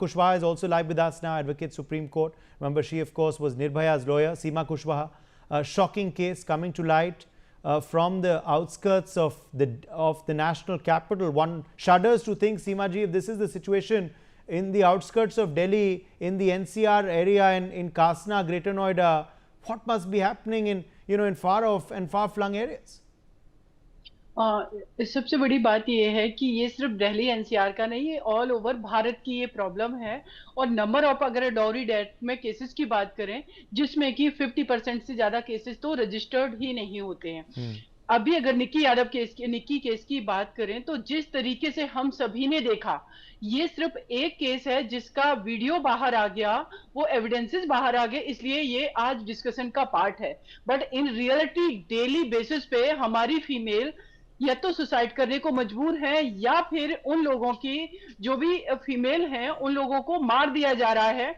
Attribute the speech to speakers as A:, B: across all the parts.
A: Kushwaha is also live with us now, advocate Supreme Court. Remember, she of course was Nirbhaya's lawyer. Seema Kushwaha, a shocking case coming to light from the outskirts of the national capital. One shudders to think, Seema ji, if this is the situation in the outskirts of Delhi, in the NCR area, in Kasna, Greater Noida, what must be happening in far off and far flung areas?
B: सबसे बड़ी बात यह है कि ये सिर्फ Delhi NCR का नहीं है, ऑल ओवर भारत की ये प्रॉब्लम है। और नंबर ऑफ अगर डॉरी डेथ में केसेस की बात करें, जिसमें कि 50% से ज्यादा केसेस तो रजिस्टर्ड ही नहीं होते हैं। अभी अगर निक्की केस की बात करें, तो जिस तरीके से हम सभी ने देखा, ये सिर्फ एक केस है जिसका वीडियो बाहर आ गया, वो एविडेंसेस बाहर आ गए, इसलिए ये आज डिस्कशन का पार्ट है। But in reality daily basis पे हमारी फीमेल या तो सुसाइड करने को मजबूर है, या फिर उन लोगों की जो भी फीमेल हैं उन लोगों को मार दिया जा रहा है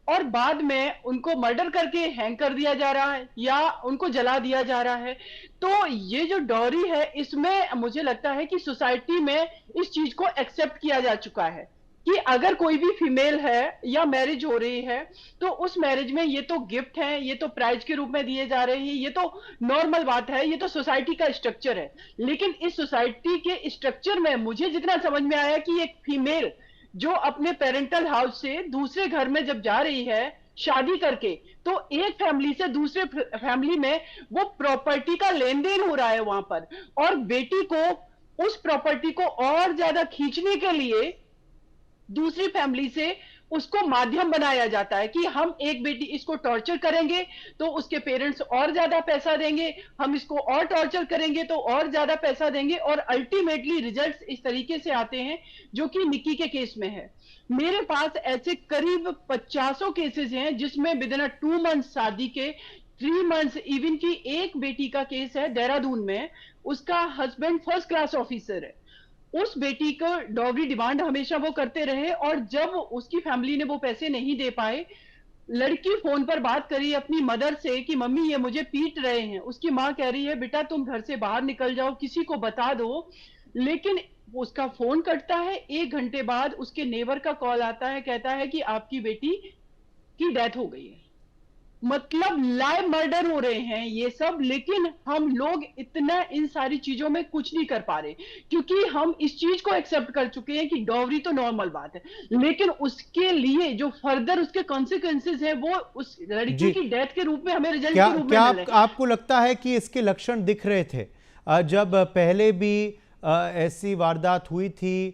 B: और बाद में उनको मर्डर करके हैंग कर दिया जा रहा है या उनको जला दिया जा रहा है। तो ये जो डॉरी है, इसमें मुझे लगता है कि सोसाइटी में इस चीज को एक्सेप्ट किया जा चुका है कि अगर कोई भी फीमेल है या मैरिज हो रही है, तो उस मैरिज में ये तो गिफ्ट है, ये तो प्राइज के रूप में दिए जा रहे हैं, ये तो नॉर्मल बात है, ये तो सोसाइटी का स्ट्रक्चर है। लेकिन इस सोसाइटी के स्ट्रक्चर में मुझे जितना समझ में आया कि एक फीमेल जो अपने पेरेंटल हाउस से दूसरे घर में जब जा रही है शादी करके, तो एक फैमिली से दूसरे फैमिली में वो प्रॉपर्टी का लेन देन हो रहा है वहां पर, और बेटी को उस प्रॉपर्टी को और ज्यादा खींचने के लिए दूसरी फैमिली से उसको माध्यम बनाया जाता है कि हम एक बेटी इसको टॉर्चर करेंगे तो उसके पेरेंट्स और ज्यादा पैसा देंगे, हम इसको और टॉर्चर करेंगे तो और ज्यादा पैसा देंगे, और अल्टीमेटली रिजल्ट्स इस तरीके से आते हैं जो कि निक्की के केस में है। मेरे पास ऐसे करीब 50 केसेस हैं जिसमें विद इन 2 मंथ्स शादी के, 3 मंथ्स, इवन की एक बेटी का केस है देहरादून में, उसका हस्बैंड फर्स्ट क्लास ऑफिसर है, उस बेटी को डॉवरी डिमांड हमेशा वो करते रहे, और जब उसकी फैमिली ने वो पैसे नहीं दे पाए, लड़की फोन पर बात करी अपनी मदर से कि मम्मी ये मुझे पीट रहे हैं। उसकी माँ कह रही है बेटा तुम घर से बाहर निकल जाओ, किसी को बता दो। लेकिन उसका फोन कटता है, 1 घंटे बाद उसके नेबर का कॉल आता है, कहता है कि आपकी बेटी की डेथ हो गई है। मतलब लाइव मर्डर हो रहे हैं ये सब, लेकिन हम लोग इतना इन सारी चीजों में कुछ नहीं कर पा रहे क्योंकि हम इस चीज को एक्सेप्ट कर चुके हैं कि डॉवरी तो नॉर्मल बात है, लेकिन उसके लिए जो फर्दर उसके कॉन्सिक्वेंसेस है वो उस लड़की की डेथ के रूप में हमें रिजल्ट के रूप में मिल रहे हैं।
A: आपको लगता है कि इसके लक्षण दिख रहे थे जब पहले भी ऐसी वारदात हुई थी,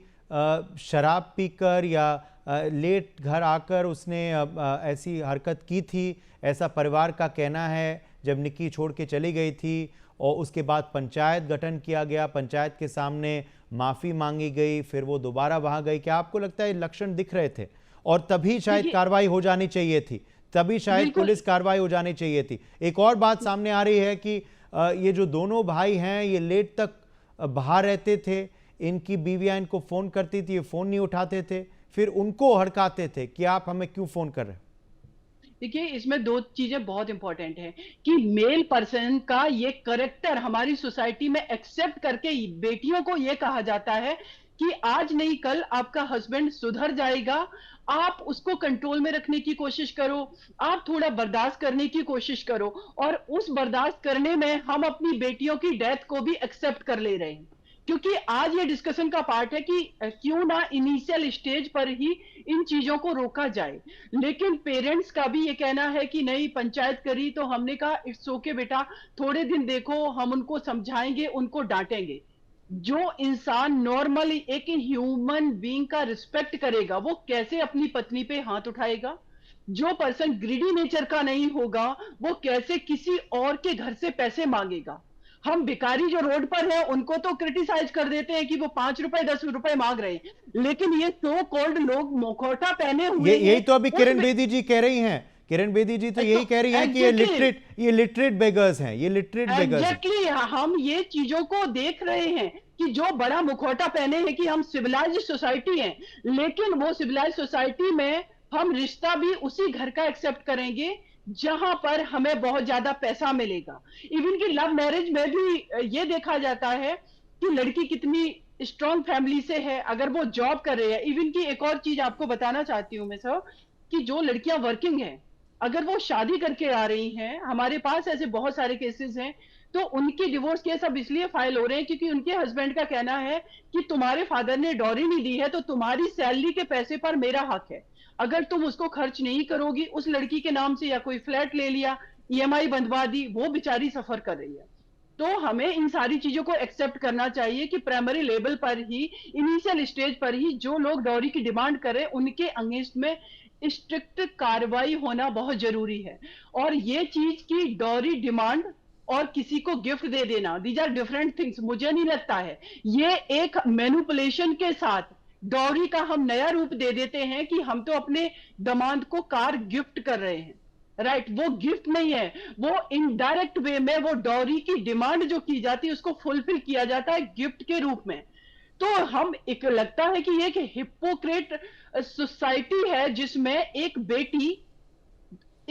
A: शराब पीकर या लेट घर आकर उसने ऐसी हरकत की थी, ऐसा परिवार का कहना है, जब निक्की छोड़ के चली गई थी और उसके बाद पंचायत गठन किया गया, पंचायत के सामने माफ़ी मांगी गई, फिर वो दोबारा वहाँ गई। क्या आपको लगता है लक्षण दिख रहे थे और तभी शायद कार्रवाई हो जानी चाहिए थी, तभी शायद पुलिस कार्रवाई हो जानी चाहिए थी? एक और बात सामने आ रही है कि ये जो दोनों भाई हैं ये लेट तक बाहर रहते थे, इनकी बीवियाँ इनको फ़ोन करती थी, ये फ़ोन नहीं उठाते थे, फिर उनको हड़काते थे कि आप हमें क्यों फ़ोन कर रहे हैं।
B: देखिए, इसमें 2 चीजें बहुत इंपॉर्टेंट है कि मेल पर्सन का ये करेक्टर हमारी सोसाइटी में एक्सेप्ट करके बेटियों को ये कहा जाता है कि आज नहीं कल आपका हस्बैंड सुधर जाएगा, आप उसको कंट्रोल में रखने की कोशिश करो, आप थोड़ा बर्दाश्त करने की कोशिश करो, और उस बर्दाश्त करने में हम अपनी बेटियों की डेथ को भी एक्सेप्ट कर ले रहे हैं। क्योंकि आज ये डिस्कशन का पार्ट है कि क्यों ना इनिशियल स्टेज पर ही इन चीजों को रोका जाए। लेकिन पेरेंट्स का भी ये कहना है कि नहीं, पंचायत करी तो हमने कहा इट्स ओके बेटा, थोड़े दिन देखो, हम उनको समझाएंगे, उनको डांटेंगे। जो इंसान नॉर्मली एक ह्यूमन बीइंग का रिस्पेक्ट करेगा, वो कैसे अपनी पत्नी पे हाथ उठाएगा? जो पर्सन ग्रीडी नेचर का नहीं होगा, वो कैसे किसी और के घर से पैसे मांगेगा? हम भिखारी जो रोड पर है उनको तो क्रिटिसाइज कर देते हैं कि वो 5 रुपए 10 रुपए मांग रहे हैं, लेकिन ये सो कॉल्ड लोग मुखौटा पहने हुए
A: यही तो अभी किरण बेदी जी कह रही हैं। किरण बेदी जी तो यही कह रही हैं कि ये लिटरेट बेगर्स हैं, ये लिटरेट बेगर्स हैं।
B: एग्जैक्टली, हम ये चीजों को देख रहे हैं कि जो बड़ा मुखौटा पहने हैं कि हम सिविलाइज्ड सोसाइटी हैं, लेकिन वो सिविलाइज्ड सोसाइटी में हम रिश्ता भी उसी घर का एक्सेप्ट करेंगे जहां पर हमें बहुत ज्यादा पैसा मिलेगा। इवन की लव मैरिज में भी ये देखा जाता है कि लड़की कितनी स्ट्रॉन्ग फैमिली से है, अगर वो जॉब कर रहे हैं, इवन की एक और चीज आपको बताना चाहती हूँ मैं सर, कि जो लड़कियां वर्किंग हैं, अगर वो शादी करके आ रही हैं, हमारे पास ऐसे बहुत सारे केसेस हैं, तो उनकी डिवोर्स केस अब इसलिए फाइल हो रहे हैं क्योंकि उनके हस्बैंड का कहना है कि तुम्हारे फादर ने डॉरी नहीं दी है, तो तुम्हारी सैलरी के पैसे पर मेरा हक है, अगर तुम उसको खर्च नहीं करोगी, उस लड़की के नाम से या कोई फ्लैट ले लिया, ईएमआई बंधवा दी, वो बेचारी सफर कर रही है। तो हमें इन सारी चीजों को एक्सेप्ट करना चाहिए कि प्राइमरी लेवल पर ही, इनिशियल स्टेज पर ही जो लोग डॉरी की डिमांड करें, उनके अगेंस्ट में स्ट्रिक्ट कार्रवाई होना बहुत जरूरी है। और ये चीज की डॉरी डिमांड और किसी को गिफ्ट दे देना, दीज आर डिफरेंट थिंग्स। मुझे नहीं लगता है ये एक मैनिपुलेशन के साथ डॉरी का हम नया रूप दे देते हैं कि हम तो अपने दामाद को कार गिफ्ट कर रहे हैं, राइट वो गिफ्ट नहीं है, वो इनडायरेक्ट वे में वो डॉरी की डिमांड जो की जाती है उसको फुलफिल किया जाता है गिफ्ट के रूप में। तो हम एक लगता है कि ये एक हिपोक्रेट सोसाइटी है जिसमें एक बेटी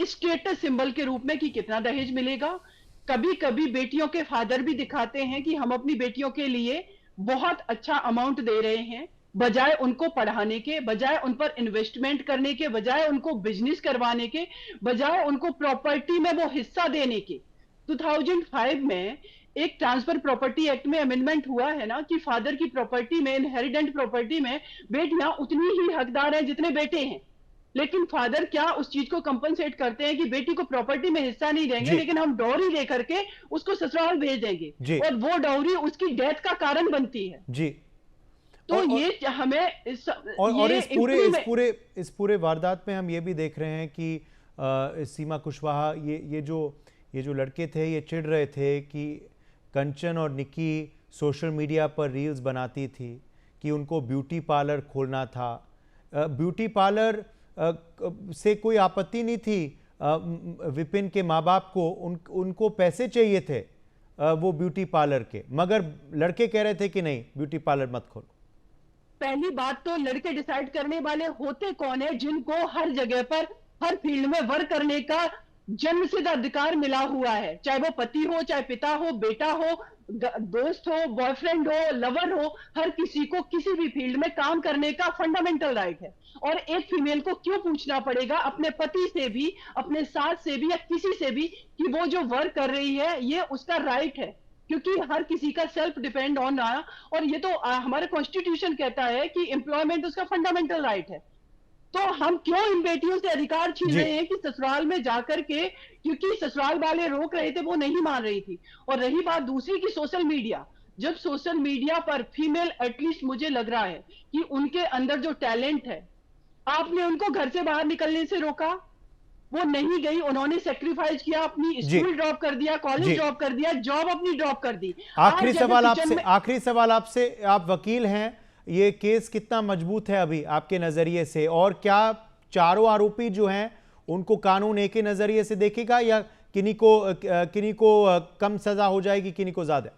B: स्टेटस सिंबल के रूप में कि कितना दहेज मिलेगा। कभी कभी बेटियों के फादर भी दिखाते हैं कि हम अपनी बेटियों के लिए बहुत अच्छा अमाउंट दे रहे हैं, बजाय उनको पढ़ाने के, बजाय उन पर इन्वेस्टमेंट करने के, बजाय उनको बिजनेस करवाने के, बजाय उनको प्रॉपर्टी में वो हिस्सा देने के। 2005 में एक ट्रांसफर प्रॉपर्टी एक्ट में अमेंडमेंट हुआ है ना कि फादर की प्रॉपर्टी में, इनहेरिटेंट प्रॉपर्टी में बेटियां उतनी ही हकदार हैं जितने बेटे हैं, लेकिन फादर क्या उस चीज को कंपनसेट करते हैं कि बेटी को प्रॉपर्टी में हिस्सा नहीं देंगे,
A: जी
B: लेकिन हम डॉरी लेकर के उसको ससुराल भेज देंगे,
A: जी
B: और वो डॉरी उसकी डेथ का कारण बनती है।
A: जी।
B: तो
A: और
B: ये हमें
A: और
B: ये
A: इस पूरे वारदात में हम ये भी देख रहे हैं कि सीमा कुशवाहा, ये जो लड़के थे ये चिढ़ रहे थे कि कंचन और निक्की सोशल मीडिया पर रील्स बनाती थी कि उनको ब्यूटी पार्लर खोलना था। ब्यूटी पार्लर से कोई आपत्ति नहीं थी, विपिन के माँ बाप को उनको पैसे चाहिए थे वो ब्यूटी पार्लर के, मगर लड़के कह रहे थे कि नहीं ब्यूटी पार्लर मत खोलो।
B: पहली बात तो लड़के डिसाइड करने वाले होते कौन है जिनको हर जगह पर हर फील्ड में वर्क करने का जन्मसिद्ध अधिकार मिला हुआ है, चाहे वो पति हो, चाहे पिता हो, बेटा हो, दोस्त हो, बॉयफ्रेंड हो, लवर हो, हर किसी को किसी भी फील्ड में काम करने का फंडामेंटल राइट है। और एक फीमेल को क्यों पूछना पड़ेगा अपने पति से भी, अपने सास से भी, या किसी से भी कि वो जो वर्क कर रही है ये उसका राइट है, क्योंकि हर किसी का सेल्फ डिपेंड ऑन रहा। और ये तो हमारा कॉन्स्टिट्यूशन कहता है कि एम्प्लॉयमेंट उसका फंडामेंटल राइट है। तो हम क्यों इन बेटियों से अधिकार छीन
A: जी
B: रहे हैं कि ससुराल में जाकर के, क्योंकि ससुराल वाले रोक रहे थे, वो नहीं मान रही थी। और रही बात दूसरी की सोशल मीडिया, जब सोशल मीडिया पर फीमेल, एटलीस्ट मुझे लग रहा है कि उनके अंदर जो टैलेंट है, आपने उनको घर से बाहर निकलने से रोका, वो नहीं गई, उन्होंने सेक्रीफाइस किया, अपनी
A: जी
B: स्कूल ड्रॉप कर दिया, कॉलेज
A: जी।
B: ड्रॉप कर दिया, जॉब अपनी ड्रॉप कर दी।
A: आखिरी
B: आज जैसे
A: सवाल
B: किचन
A: आपसे,
B: में
A: आखिरी सवाल आपसे, आप वकील हैं, ये केस कितना मजबूत है अभी आपके नजरिए से, और क्या चारों आरोपी जो हैं उनको कानून एक ही नजरिए से देखेगा या किन्हीं को कम सजा हो जाएगी, किन्हीं को ज्यादा?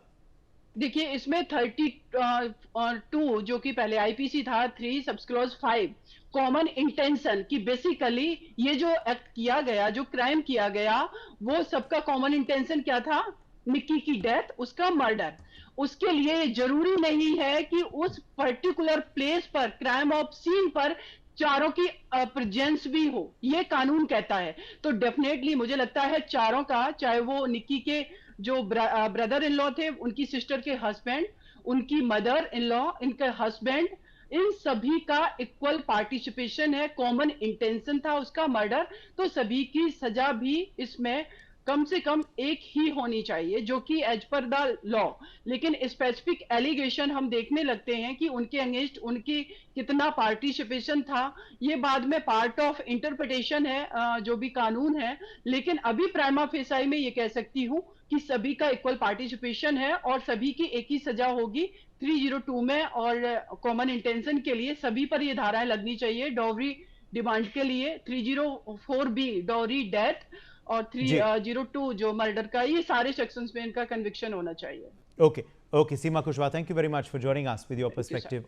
B: देखिए इसमें 32 जो कि पहले आईपीसी था 3 सबक्लॉज 5 कॉमन इंटेंशन की, बेसिकली ये जो एक्ट किया गया, जो क्राइम किया गया, वो सबका कॉमन इंटेंशन क्या था? निक्की की डेथ, उसका मर्डर। उसके लिए जरूरी नहीं है कि उस पर्टिकुलर प्लेस पर, क्राइम ऑफ सीन पर चारों की प्रेजेंस भी हो, ये कानून कहता है। तो डेफिनेटली मुझे लगता है चारों का, चाहे वो निक्की के जो ब्रदर इन लॉ थे, उनकी सिस्टर के हस्बैंड, उनकी मदर इन लॉ, इनके हस्बैंड, इन सभी का इक्वल पार्टिसिपेशन है, कॉमन इंटेंशन था उसका मर्डर। तो सभी की सजा भी इसमें कम से कम एक ही होनी चाहिए, जो कि एज पर द लॉ। लेकिन स्पेसिफिक एलिगेशन हम देखने लगते हैं कि उनके अगेंस्ट उनकी कितना पार्टिसिपेशन था, ये बाद में पार्ट ऑफ इंटरप्रिटेशन है, जो भी कानून है। लेकिन अभी प्राइमा फेसाई में ये कह सकती हूँ कि सभी का इक्वल पार्टिसिपेशन है और सभी की एक ही सजा होगी 302 में। और कॉमन इंटेंशन के लिए सभी पर ये धाराएं लगनी चाहिए। डॉवरी डिमांड के लिए 304B डॉवरी डेथ और
A: जी
B: 302 जो मर्डर का, ये सारे सेक्शंस में इनका कन्विक्शन होना चाहिए।
A: Okay okay, Seema Kushwaha, thank you very much for joining us with your
B: thank you sir.
A: Perspective.